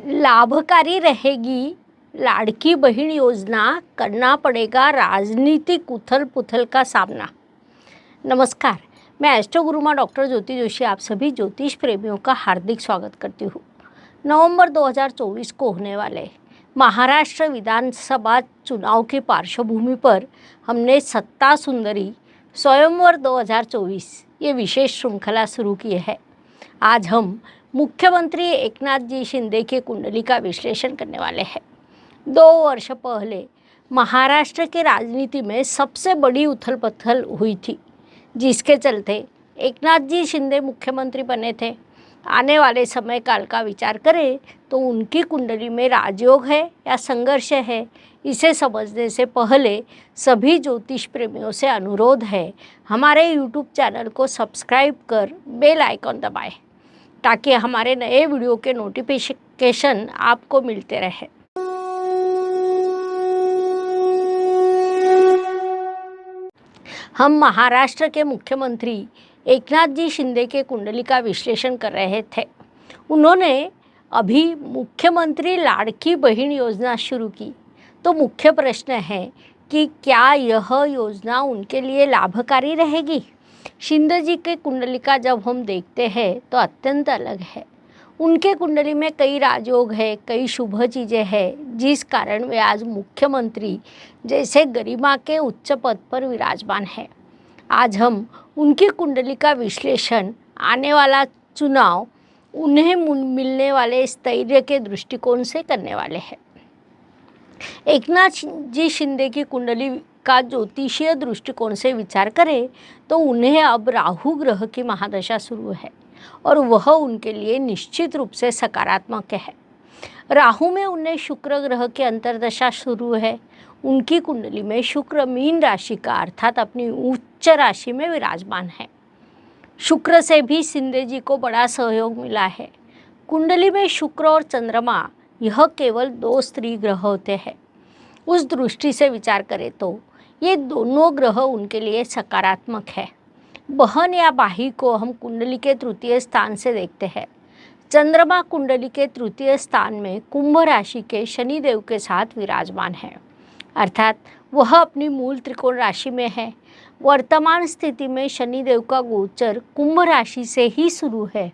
लाभकारी रहेगी लाड़की बहन योजना, करना पड़ेगा राजनीतिक उथल पुथल का सामना। नमस्कार, मैं एस्ट्रो गुरुमा डॉक्टर ज्योति जोशी आप सभी ज्योतिष प्रेमियों का हार्दिक स्वागत करती हूँ। नवंबर 2024 को होने वाले महाराष्ट्र विधानसभा चुनाव की पार्श्वभूमि पर हमने सत्ता सुंदरी स्वयंवर 2024 ये विशेष श्रृंखला शुरू की है। आज हम मुख्यमंत्री एकनाथ जी शिंदे की कुंडली का विश्लेषण करने वाले हैं। 2 वर्ष पहले महाराष्ट्र की राजनीति में सबसे बड़ी उथल पुथल हुई थी, जिसके चलते एकनाथ जी शिंदे मुख्यमंत्री बने थे। आने वाले समय काल का विचार करें तो उनकी कुंडली में राजयोग है या संघर्ष है, इसे समझने से पहले सभी ज्योतिष प्रेमियों से अनुरोध है, हमारे YouTube चैनल को सब्सक्राइब कर बेल आइकॉन दबाएं, ताकि हमारे नए वीडियो के नोटिफिकेशन आपको मिलते रहे। हम महाराष्ट्र के मुख्यमंत्री एकनाथ जी शिंदे के कुंडली का विश्लेषण कर रहे थे। उन्होंने अभी मुख्यमंत्री लाड़की बहन योजना शुरू की, तो मुख्य प्रश्न है कि क्या यह योजना उनके लिए लाभकारी रहेगी। शिंदे जी के कुंडली का जब हम देखते हैं तो अत्यंत अलग है। उनके कुंडली में कई राजयोग है, कई शुभ चीज़ें हैं, जिस कारण वे आज मुख्यमंत्री जैसे गरिमा के उच्च पद पर विराजमान है। आज हम उनकी कुंडली का विश्लेषण आने वाला चुनाव उन्हें मिलने वाले स्थैर्य के दृष्टिकोण से करने वाले हैं। एकनाथ जी शिंदे की कुंडली का ज्योतिषीय दृष्टिकोण से विचार करें तो उन्हें अब राहु ग्रह की महादशा शुरू है और वह उनके लिए निश्चित रूप से सकारात्मक है। राहु में उन्हें शुक्र ग्रह की अंतर्दशा शुरू है। उनकी कुंडली में शुक्र मीन राशि का अर्थात अपनी उच्च राशि में विराजमान है। शुक्र से भी शिंदे जी को बड़ा सहयोग मिला है। कुंडली में शुक्र और चंद्रमा यह केवल 2 स्त्री ग्रह होते हैं। उस दृष्टि से विचार करें तो ये दोनों ग्रह उनके लिए सकारात्मक है। बहन या भाई को हम कुंडली के तृतीय स्थान से देखते हैं। चंद्रमा कुंडली के तृतीय स्थान में कुंभ राशि के शनिदेव के साथ विराजमान है, अर्थात वह अपनी मूल त्रिकोण राशि में है। वर्तमान स्थिति में शनिदेव का गोचर कुंभ राशि से ही शुरू है,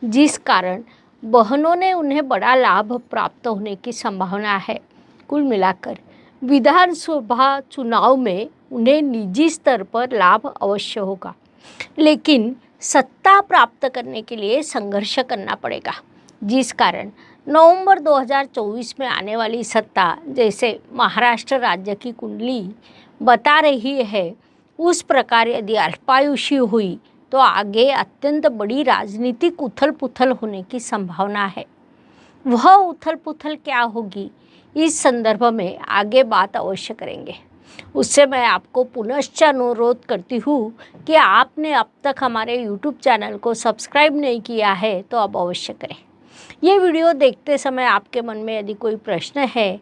जिस कारण बहनों ने उन्हें बड़ा लाभ प्राप्त होने की संभावना है। कुल मिलाकर विधानसभा चुनाव में उन्हें निजी स्तर पर लाभ अवश्य होगा, लेकिन सत्ता प्राप्त करने के लिए संघर्ष करना पड़ेगा, जिस कारण नवंबर 2024 में आने वाली सत्ता जैसे महाराष्ट्र राज्य की कुंडली बता रही है, उस प्रकार यदि अल्पायुषी हुई तो आगे अत्यंत बड़ी राजनीतिक उथल पुथल होने की संभावना है। वह उथल पुथल क्या होगी, इस संदर्भ में आगे बात अवश्य करेंगे। उससे मैं आपको पुनश्च अनुरोध करती हूँ कि आपने अब तक हमारे YouTube चैनल को सब्सक्राइब नहीं किया है तो अब अवश्य करें। ये वीडियो देखते समय आपके मन में यदि कोई प्रश्न है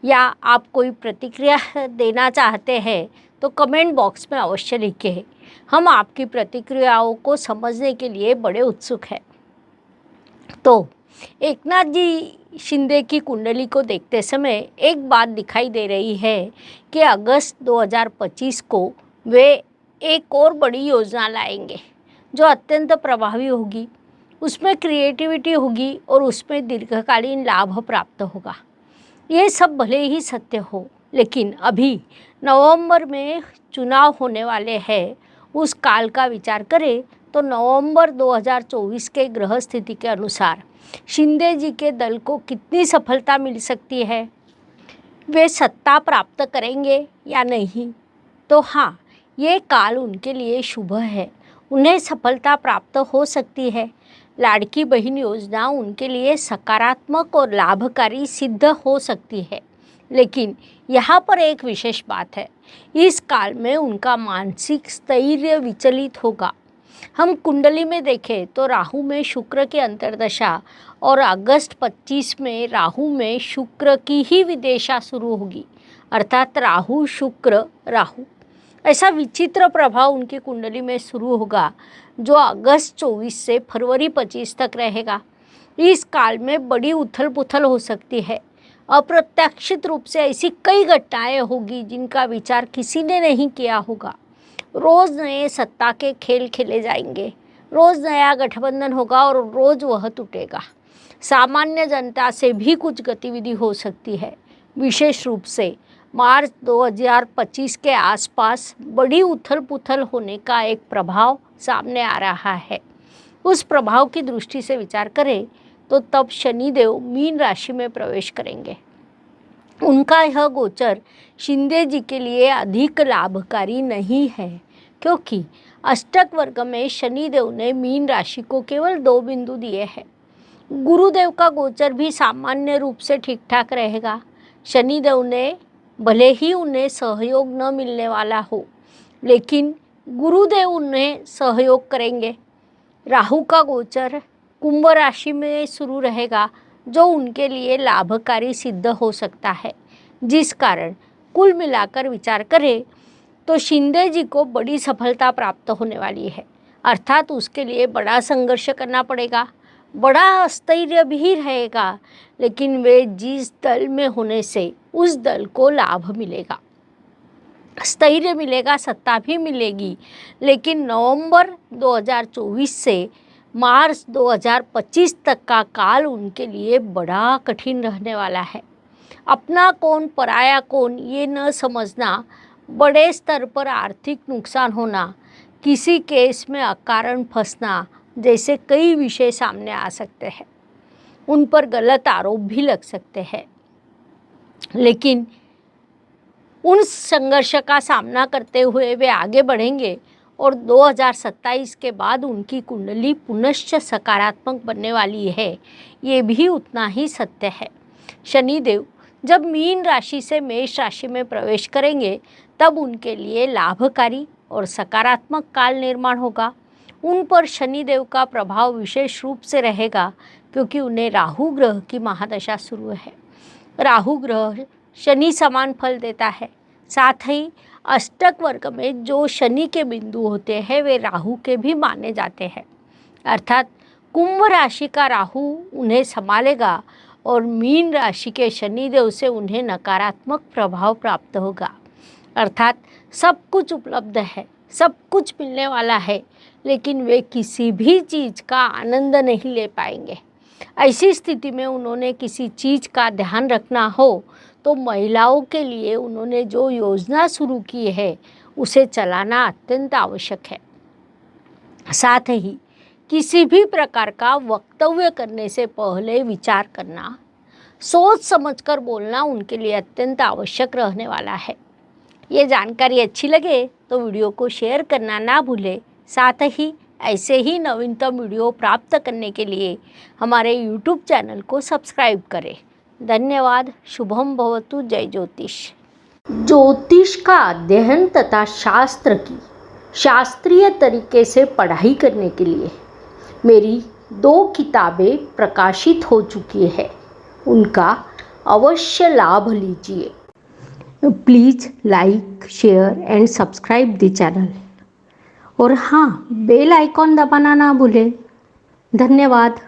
या आप कोई प्रतिक्रिया देना चाहते हैं तो कमेंट बॉक्स में अवश्य लिखें। हम आपकी प्रतिक्रियाओं को समझने के लिए बड़े उत्सुक हैं। तो एकनाथ जी शिंदे की कुंडली को देखते समय एक बात दिखाई दे रही है कि अगस्त 2025 को वे एक और बड़ी योजना लाएंगे जो अत्यंत प्रभावी होगी। उसमें क्रिएटिविटी होगी और उसमें दीर्घकालीन लाभ प्राप्त होगा। ये सब भले ही सत्य हो, लेकिन अभी नवंबर में चुनाव होने वाले हैं, उस काल का विचार करें तो नवंबर 2024 के ग्रह स्थिति के अनुसार शिंदे जी के दल को कितनी सफलता मिल सकती है, वे सत्ता प्राप्त करेंगे या नहीं। तो हाँ, ये काल उनके लिए शुभ है, उन्हें सफलता प्राप्त हो सकती है। लाड़की बहन योजना उनके लिए सकारात्मक और लाभकारी सिद्ध हो सकती है, लेकिन यहाँ पर एक विशेष बात है, इस काल में उनका मानसिक स्थैर्य विचलित होगा। हम कुंडली में देखें तो राहु में शुक्र की अंतर्दशा और अगस्त 25 में राहु में शुक्र की ही विदेशा शुरू होगी, अर्थात राहु शुक्र राहु, ऐसा विचित्र प्रभाव उनकी कुंडली में शुरू होगा जो अगस्त 24 से फरवरी 25 तक रहेगा। इस काल में बड़ी उथल पुथल हो सकती है। अप्रत्याशित रूप से ऐसी कई घटनाएं होगी जिनका विचार किसी ने नहीं किया होगा। रोज नए सत्ता के खेल खेले जाएंगे, रोज नया गठबंधन होगा और रोज वह टूटेगा। सामान्य जनता से भी कुछ गतिविधि हो सकती है। विशेष रूप से मार्च 2025 के आसपास बड़ी उथल पुथल होने का एक प्रभाव सामने आ रहा है। उस प्रभाव की दृष्टि से विचार करें तो तब शनिदेव मीन राशि में प्रवेश करेंगे। उनका यह गोचर शिंदे जी के लिए अधिक लाभकारी नहीं है, क्योंकि अष्टक वर्ग में शनिदेव ने मीन राशि को केवल 2 बिंदु दिए हैं। गुरुदेव का गोचर भी सामान्य रूप से ठीक ठाक रहेगा। शनिदेव ने भले ही उन्हें सहयोग न मिलने वाला हो, लेकिन गुरुदेव उन्हें सहयोग करेंगे। राहु का गोचर कुंभ राशि में शुरू रहेगा, जो उनके लिए लाभकारी सिद्ध हो सकता है, जिस कारण कुल मिलाकर विचार करें तो शिंदे जी को बड़ी सफलता प्राप्त होने वाली है। अर्थात उसके लिए बड़ा संघर्ष करना पड़ेगा, बड़ा अस्थिर भी रहेगा, लेकिन वे जिस दल में होने से उस दल को लाभ मिलेगा, स्थैर्य मिलेगा, सत्ता भी मिलेगी। लेकिन नवंबर 2024 से मार्च 2025 तक का काल उनके लिए बड़ा कठिन रहने वाला है। अपना कौन पराया कौन ये न समझना, बड़े स्तर पर आर्थिक नुकसान होना, किसी केस में अकारण फंसना जैसे कई विषय सामने आ सकते हैं। उन पर गलत आरोप भी लग सकते हैं, लेकिन उन संघर्ष का सामना करते हुए वे आगे बढ़ेंगे और 2027 के बाद उनकी कुंडली पुनश्च सकारात्मक बनने वाली है, ये भी उतना ही सत्य है। शनिदेव जब मीन राशि से मेष राशि में प्रवेश करेंगे तब उनके लिए लाभकारी और सकारात्मक काल निर्माण होगा। उन पर शनिदेव का प्रभाव विशेष रूप से रहेगा, क्योंकि उन्हें राहु ग्रह की महादशा शुरू है। राहु ग्रह शनि समान फल देता है। साथ ही अष्टक वर्ग में जो शनि के बिंदु होते हैं वे राहु के भी माने जाते हैं। अर्थात कुंभ राशि का राहु उन्हें संभालेगा और मीन राशि के शनिदेव से उन्हें नकारात्मक प्रभाव प्राप्त होगा। अर्थात सब कुछ उपलब्ध है, सब कुछ मिलने वाला है, लेकिन वे किसी भी चीज़ का आनंद नहीं ले पाएंगे। ऐसी स्थिति में उन्होंने किसी चीज़ का ध्यान रखना हो तो महिलाओं के लिए उन्होंने जो योजना शुरू की है उसे चलाना अत्यंत आवश्यक है। साथ ही किसी भी प्रकार का वक्तव्य करने से पहले विचार करना, सोच समझकर बोलना उनके लिए अत्यंत आवश्यक रहने वाला है। ये जानकारी अच्छी लगे तो वीडियो को शेयर करना ना भूलें। साथ ही ऐसे ही नवीनतम वीडियो प्राप्त करने के लिए हमारे YouTube चैनल को सब्सक्राइब करें। धन्यवाद। शुभम भवतु। जय ज्योतिष। ज्योतिष का अध्ययन तथा शास्त्र की शास्त्रीय तरीके से पढ़ाई करने के लिए मेरी 2 किताबें प्रकाशित हो चुकी है, उनका अवश्य लाभ लीजिए। Please like, share and subscribe the channel. और हाँ, बेल आइकॉन दबाना ना भूलें। धन्यवाद।